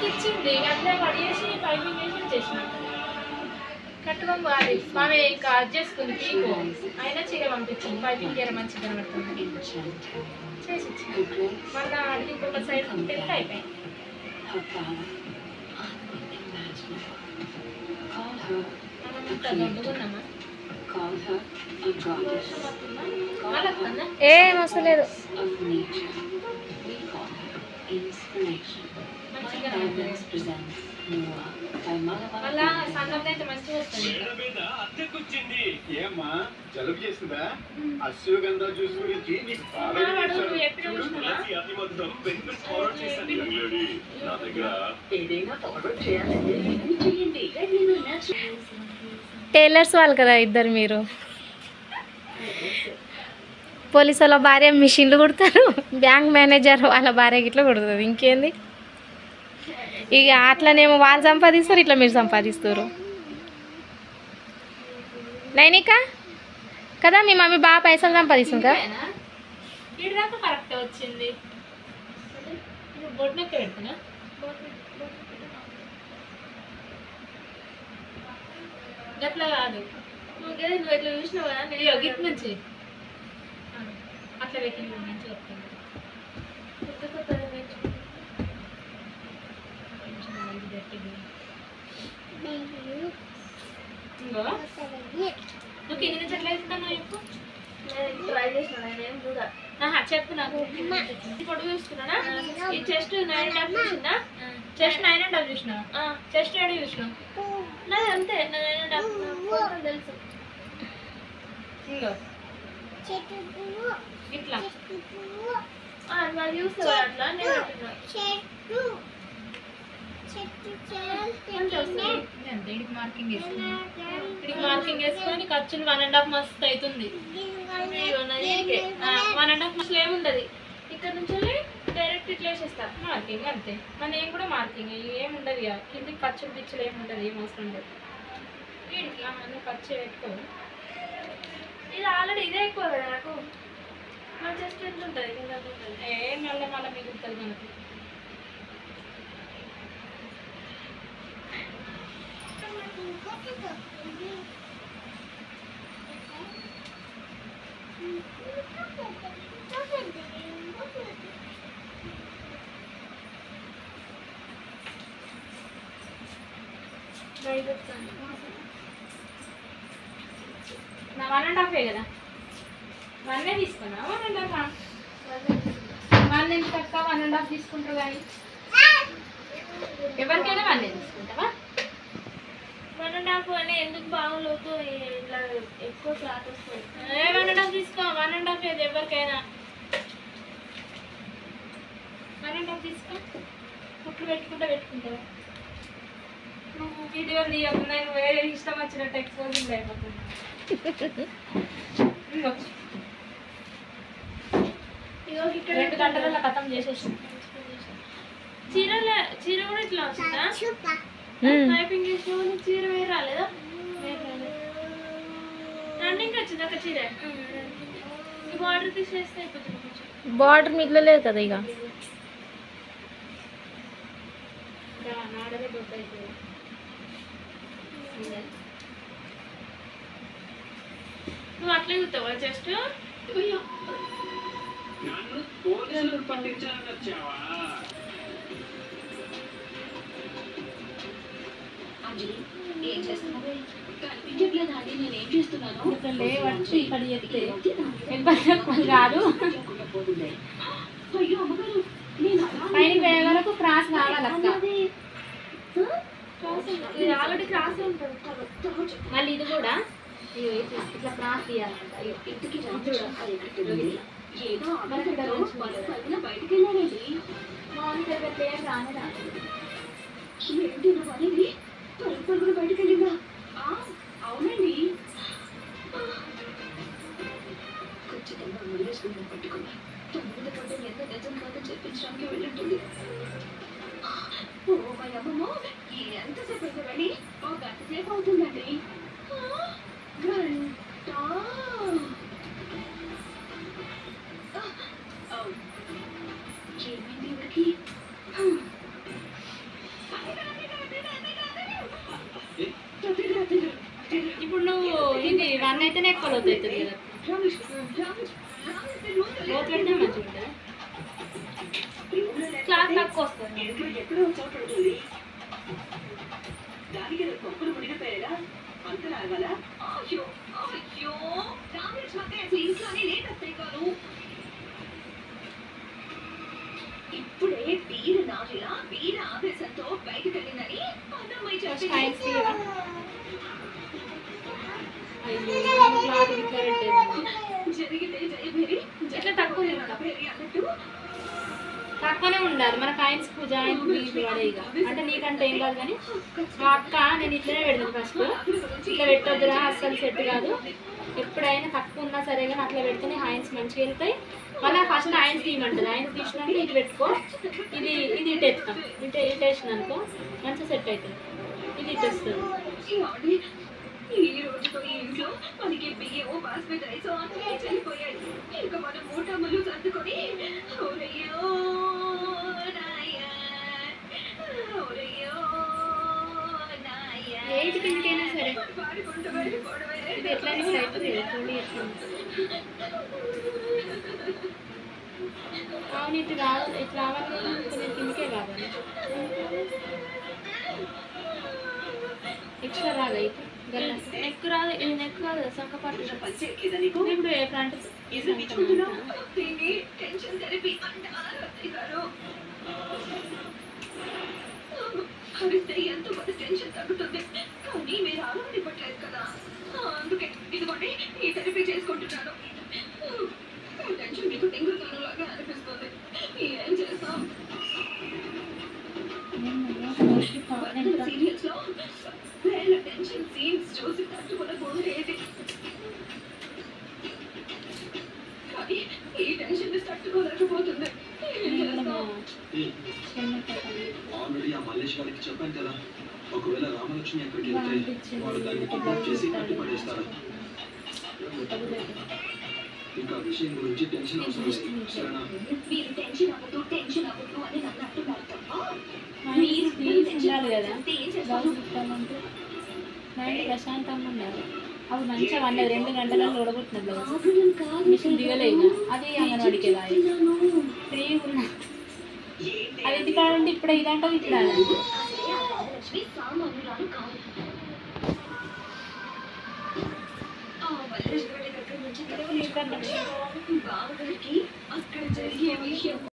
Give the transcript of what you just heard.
ఇచ్చింది అట్లా పడేసి పైపింగ్ వేసి వచ్చేసిన కట్టుకొని పోవాలి ఆమె ఇంకా చేసుకుంది పీకు అయినా చీర పంపించింది పైపింగ్ చీర మంచిగా కనబడుతుంది చేసి ఇచ్చింది మళ్ళీ అడిగి ఇంకొక సైడ్ పెట్టి అయిపోయింది ఏం వస్తలేదు మళ్ళా సంగం అయితే మంచిగా వస్తుంది ఏమ్మా జలుబు చేస్తుందా అశ్వగంధ జ్యూస్ గురించి నీకు బాగా నా దగ్గర ఏదైనా ఆర్డర్ చేయాలంటే టైలర్స్ వాళ్ళు కదా ఇద్దరు మీరు పోలీసు వాళ్ళ భార్య మిషన్లు కుడతారు బ్యాంక్ మేనేజర్ వాళ్ళ భార్య గిట్లా కుడుతుంది ఇంకేంది ఇక అట్లనేమో వాళ్ళు సంపాదిస్తారు ఇట్లా మీరు సంపాదిస్తారు నైనిక కదా మీ మమ్మీ బాగా పైసలు సంపాదిస్తుంది కదా దాకా కరెక్ట్ వచ్చింది బొట్నెక్క పెడుతున్నా గట్లా కాదు నువ్వు ఎట్లా చూసినావు కదా నేను గిట్ నుంచి అట్లా పెట్టి మంచిగా వస్తుంది కొత్త కొత్తగా ఇంకో నువ్వు కింద నుంచి ఎట్లా వేస్తున్నావు చెప్పు ట్రై చేసిన నేను కూడా చెప్పు నాకు ఇప్పుడు చూసుకున్నానా ఈ చెస్ట్ 9.5 చూసిందా చెస్ట్ 9.5 చూసినా చెస్ట్ 7 చూసినా నాది అంతే 9.5 తెలుసు ఇంకో ఇట్లా మరి చూస్తావా అట్లా నేను మార్కింగ్ మార్కింగ్ వేసుకొని ఖర్చులు 1.5 మస్తు అవుతుంది 1.5 మస్తు ఏముండదు ఇక్కడ నుంచి డైరెక్ట్ ఇట్లా వేసేస్తా మార్కింగ్ అంతే మన ఏం కూడా మార్కింగ్ ఏముండదు ఇక కిందికి ఖర్చులు పిచ్చులు ఏముండదు ఏం అవసరం ఉండదు వీడికి మనం ఖర్చు ఎక్కువ ఇది ఆల్రెడీ ఇదే ఎక్కువ కదా నాకు జస్ట్ ఎంత ఉంటుంది ఏం మళ్ళీ మిగులుతుంది మనకి నా 1.5 కదా 1 తీసుకున్నా 1.5 1 ఎంత తక్కువ 1.5 తీసుకుంటారు కానీ ఎవరికైనా 1 తీసుకుంటావా 1.5 అని ఎందుకు బాగులోతు ఇట్లా ఎక్కువ క్లాత్ వస్తుంది 1.5 తీసుకో 1.5 అది ఎవరికైనా 1.5 తీసుకో కుట్లు పెట్టుకుంటావా నువ్వు వీడియోలు తీయకుండా నేను వేరే ఇష్టం వచ్చినట్టు ఎక్స్పోజింగ్ అయిపోతుంది ఇక్కడ 2 గంటలలో ఖతం చేసేసి చీర కూడా ఇట్లా వస్తుందా టైపింగ్ చేసిన చీర వేరే రాలేదా రన్నింగ్ వచ్చింది ఒక చీర బార్డర్ తీసేస్తే అయిపోతుంది కొంచెం బార్డర్ మిగలలేదు కదా ఇక నాడలే దొడ్డ అవుతుంది నువ్వు అట్లే చూస్తావా జస్ట్ ఏం చేస్తున్నావు కనిపించట్లేదు అండి నేనేం చేస్తున్నాను ఇక్కడ చెప్తే కాదు అయ్యో అమ్మగారు నేను పైన వేయ వరకు క్రాస్ కావాలి ఇది ఆల్రెడీ క్రాస్ ఉంటుంది మళ్ళీ ఇది కూడా ఇట్లా క్రాస్ తీయాలంట ఇంటికి ఏదో బయటకు వెళ్ళానండి ఏం రానే రాదు ఏంటి నువ్వు అనేది పరుగులు బయటకు వెళ్ళిందా అవునండి ఖచ్చితంగా ముళ్ళేసుకుని పట్టుకున్నా 9 గంటలు ఎంత నిజం కాదో చెప్పించడానికి వెళ్ళింటుంది ఓ మా అమ్మమ్మో ఎంతసేపు అయితే వెళ్ళి 1 గంట సేపు అవుతుందండి గంట ఏమైంది ఇవిడికి వన్ అయితేనే ఎక్కువ లోతు అవుతుంది కదా. లోతు పెడితే మంచిగా ఉంటుంది. క్లాత్ తక్కువ వస్తుంది. దానికి పప్పులు మునిగిపోయారా అంత రావాలా? అయ్యో అయ్యో టాబ్లెట్స్ మాత్రం అసలు ఇంట్లోనే లేదత్తాయి కాదు. ఇప్పుడే వీర నాజిలా వీర ఆవేశంతో బయటకు వెళ్ళిందని అన్నమ్మాయి చెప్పి జరిగితే జయభేరి ఇట్లా తక్కువ జయభేరి అన్నట్టు తక్కువనే ఉండాలి. మన కాయిన్స్ జాయింట్ పడే ఇక అంటే నీకంటే ఏం కాదు కానీ మా అక్క నేను ఇట్లనే పెడతాను. ఫస్ట్ ఇట్లా పెట్టొద్దురా అస్సలు సెట్ కాదు. ఎప్పుడైనా తక్కువ ఉన్నా సరే కానీ అట్లా పెడితేనే హాయిన్స్ మంచిగా వెళ్తాయి. మళ్ళీ ఫస్ట్ హాయిన్స్ తీయమంటుంది. హాయిన్స్ తీసినాక ఇది పెట్టుకో, ఇది ఇది ఇటు ఎత్తాం, ఇటు ఇటు వేసిన అనుకో మంచిగా సెట్ అవుతుంది. ఇది ఇటు వస్తుంది. ఈ రోజుతో ఈ ఇంట్లో మనకి బియ్యం బాస్మతి రైస్ అన్నీ చనిపోయాయి. ఇంకా మనం మూటములు సర్దుకొని ఓరయ్యో నాయ్యా ఓరయ్యో నాయ్యా ఏది కిందకైనా సరే పాడుకుంటూ వెళ్ళిపోవడమే. ఇది ఎట్లా మిక్స్ అవుతుంది కదా చూడండి ఎట్లా. అవును ఇటు రావాలి, ఇటు రావాలి కొంచెం కిందకే కావాలి. ఎక్స్ట్రా రాగా ఇటు నెక్ రాదు. ఇది నెక్ కాదు సంకపాటు. పనిచేయట్లేదా నీకు? ఇప్పుడు ఫ్రంట్ ఇది పిచ్చుకుంటున్నావు. దీన్ని టెన్షన్ థెరపీ అంటారు అత్తయ్య గారు. అడిగితే ఎంతో కొంత టెన్షన్ తగ్గుతుంది, కానీ మీరు ఆలోచనివ్వట్లేదు కదా. అందుకే ఇదిగోండి ఈ థెరపీ చేసుకుంటున్నాను. టెన్షన్ మీకు తింగుతానులాగా అనిపిస్తుంది. ఏం చేస్తాం? సీరియల్స్ లో వేల టెన్షన్ సీన్స్ చూసి తట్టుకోలేకపోయేది, కానీ ఈ టెన్షన్ తట్టుకోలేకపోతుంది. ఏం చేస్తాం? ఆల్రెడీ ఆ మల్లేష్ గారికి చెప్పాను కదా, ఒకవేళ రామలక్ష్మి అక్కడికి వెళ్తే వాళ్ళు దాన్ని కిడ్నాప్ చేసి కట్టిపడేస్తారు. ఇంకా విషయం గురించి టెన్షన్ అవసరం లేదు, సరేనా? మీరు టెన్షన్ అవ్వదు టెన్షన్ అవ్వదు అని నన్ను అంటున్నారు తప్ప మీరు ఉండాలి కదా. ఏం చేస్తారు? మైండ్ ప్రశాంతంగా ఉండాలి. అవి మంచిగా వండదు. 2 గంటలలో ఉడగొట్టినది ప్రాబ్లం కాదు, మిషన్ దిగలేదు. అది అంగన్వాడికి వెళ్ళాలి. ఫ్రీ ఉన్నా అది ఇంటికాడ ఉంటే ఇప్పుడు ఇదంటే ఇప్పుడు లక్ష్మి సామాన్యురాలు కాదు. బావగారికి అక్కడ జరిగే విషయం